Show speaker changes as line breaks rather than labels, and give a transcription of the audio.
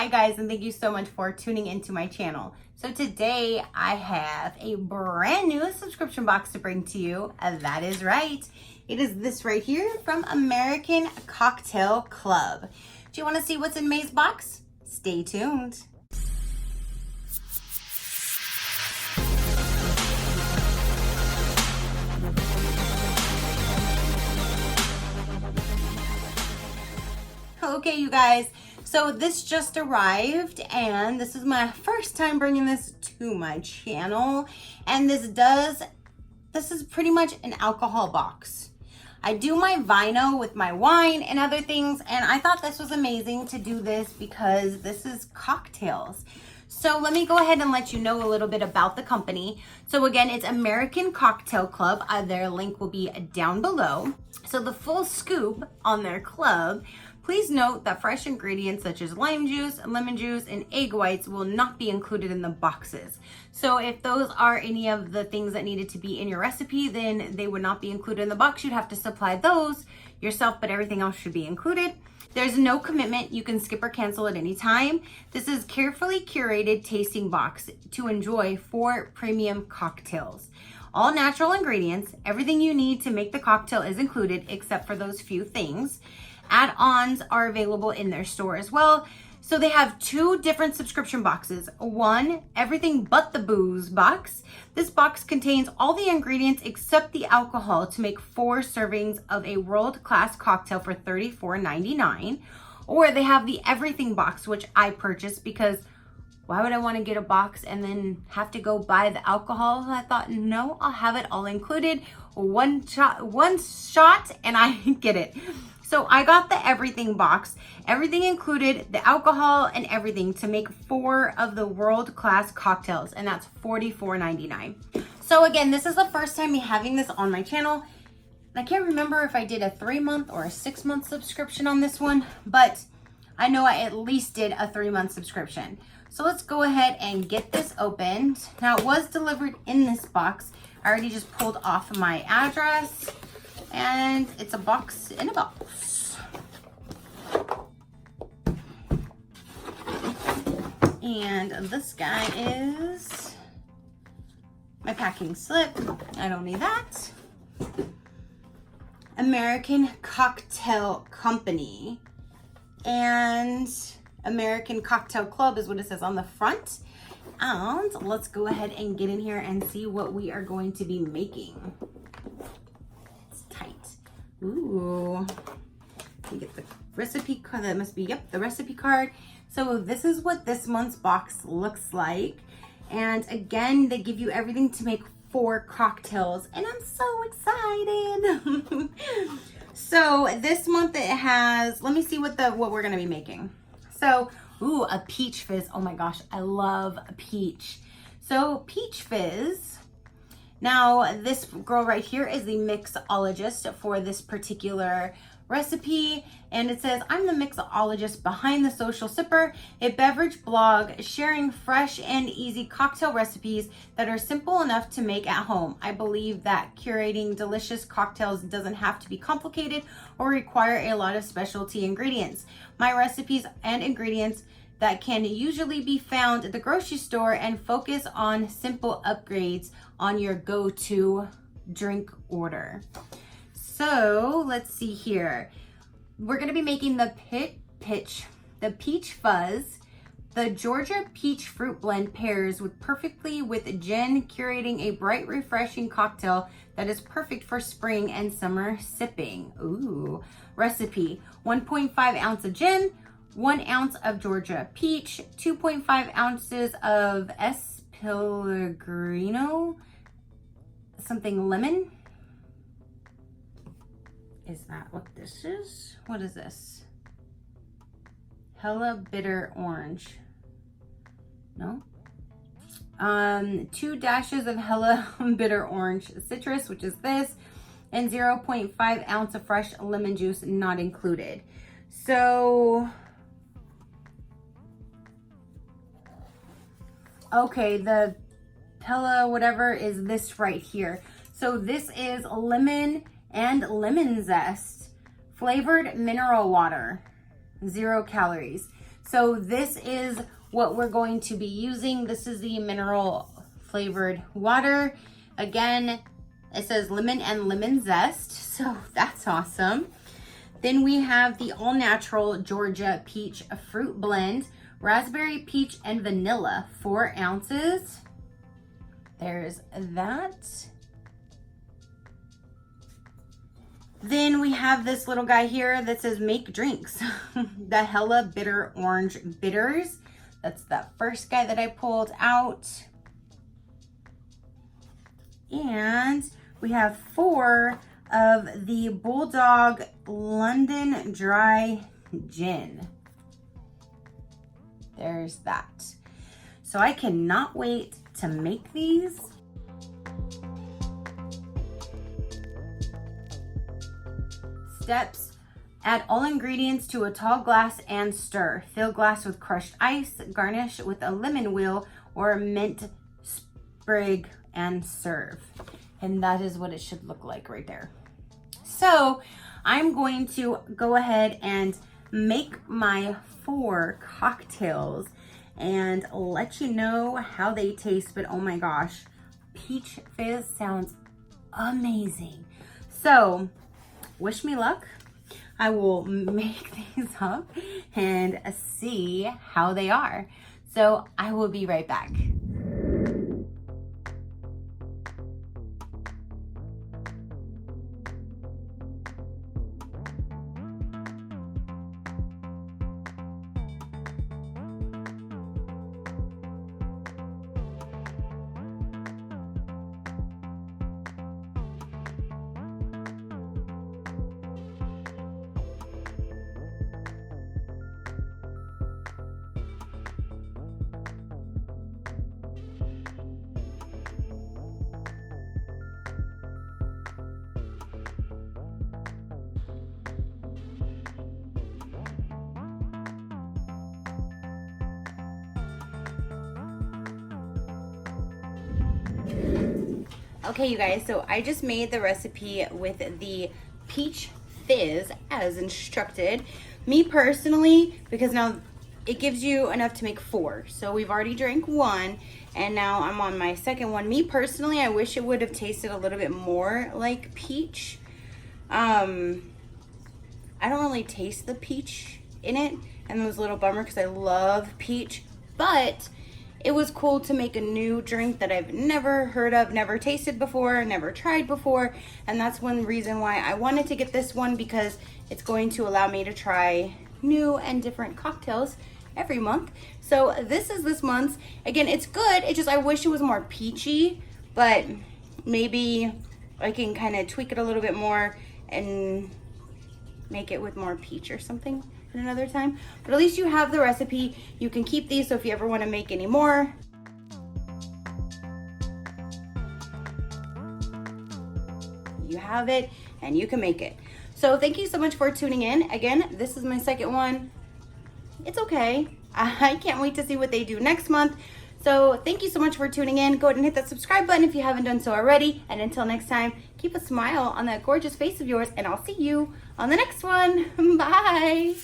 Hi guys, and thank you so much for tuning into my channel. So today I have a brand new subscription box to bring to you. That is right. It is this right here from American Cocktail Club. Do you want to see what's in May's box? Stay tuned. Okay, you guys, so this just arrived and this is my first time bringing this to my channel, and this is pretty much an alcohol box. I do my vino with my wine and other things, and I thought this was amazing to do this because this is cocktails. So let me go ahead and let you know a little bit about the company. So again, it's American Cocktail Club. Their link will be down below. So the full scoop on their club. Please note that fresh ingredients such as lime juice, lemon juice, and egg whites will not be included in the boxes. So if those are any of the things that needed to be in your recipe, then they would not be included in the box. You'd have to supply those yourself, but everything else should be included. There's no commitment. You can skip or cancel at any time. This is carefully curated tasting box to enjoy 4 premium cocktails. All natural ingredients, everything you need to make the cocktail is included except for those few things. Add-ons are available in their store as well. So they have 2 different subscription boxes. One, everything but the booze box. This box contains all the ingredients except the alcohol to make 4 servings of a world-class cocktail for $34.99. Or they have the everything box, which I purchased because why would I want to get a box and then have to go buy the alcohol? I thought, no, I'll have it all included. One shot and I get it. So I got the everything box, everything included, the alcohol and everything to make 4 of the world-class cocktails, and that's $44.99. So again, this is the first time me having this on my channel. I can't remember if I did a 3-month or a 6-month subscription on this one, but I know I at least did a 3-month subscription. So let's go ahead and get this opened. Now it was delivered in this box. I already just pulled off my address. And it's a box in a box. And this guy is my packing slip. I don't need that. American Cocktail Company. And American Cocktail Club is what it says on the front. And let's go ahead and get in here and see what we are going to be making. Ooh, you get the recipe card. That must be, yep, the recipe card. So this is what this month's box looks like. And again, they give you everything to make 4 cocktails. And I'm so excited. So this month it has, let me see what we're going to be making. So, ooh, a peach fizz. Oh my gosh, I love a peach. So peach fizz. Now, this girl right here is the mixologist for this particular recipe. And it says, I'm the mixologist behind the Social Sipper, a beverage blog sharing fresh and easy cocktail recipes that are simple enough to make at home. I believe that curating delicious cocktails doesn't have to be complicated or require a lot of specialty ingredients. My recipes and ingredients that can usually be found at the grocery store and focus on simple upgrades on your go-to drink order. So let's see here. We're gonna be making the peach fuzz. The Georgia peach fruit blend pairs perfectly with gin, curating a bright, refreshing cocktail that is perfect for spring and summer sipping. Ooh, recipe: 1.5 ounce of gin, 1 ounce of Georgia peach, 2.5 ounces of S. Pellegrino, something lemon. Is that what this is? What is this? Hella bitter orange. No? 2 dashes of hella bitter orange citrus, which is this, and 0.5 ounce of fresh lemon juice, not included. So, okay, the Pella whatever is this right here. So this is lemon and lemon zest flavored mineral water, 0 calories. So this is what we're going to be using. This is the mineral flavored water. Again, it says lemon and lemon zest, so that's awesome. Then we have the all natural Georgia peach fruit blend, raspberry, peach, and vanilla, 4 ounces. There's that. Then we have this little guy here that says make drinks. The Hella Bitter Orange Bitters. That's that first guy that I pulled out. And we have 4 of the Bulldog London Dry Gin. There's that. So I cannot wait to make these. Steps: add all ingredients to a tall glass and stir. Fill glass with crushed ice. Garnish with a lemon wheel or mint sprig and serve. And that is what it should look like right there. So I'm going to go ahead and make my 4 cocktails and let you know how they taste. But oh my gosh, peach fizz sounds amazing. So wish me luck. I will make these up and see how they are. So I will be right back. Okay, you guys, so I just made the recipe with the peach fizz as instructed. Me personally, because now it gives you enough to make 4. So we've already drank 1 and now I'm on my second one. Me personally, I wish it would have tasted a little bit more like peach. I don't really taste the peach in it, and it was a little bummer because I love peach, but it was cool to make a new drink that I've never heard of, never tasted before, never tried before. And that's one reason why I wanted to get this one, because it's going to allow me to try new and different cocktails every month. So this is this month's. Again, it's good. It's just I wish it was more peachy, but maybe I can kind of tweak it a little bit more and make it with more peach or something at another time. But at least you have the recipe. You can keep these, so if you ever want to make any more, you have it and you can make it. So thank you so much for tuning in. Again, this is my second one. It's okay. I can't wait to see what they do next month. So thank you so much for tuning in. Go ahead and hit that subscribe button if you haven't done so already. And until next time, keep a smile on that gorgeous face of yours, and I'll see you on the next one. Bye.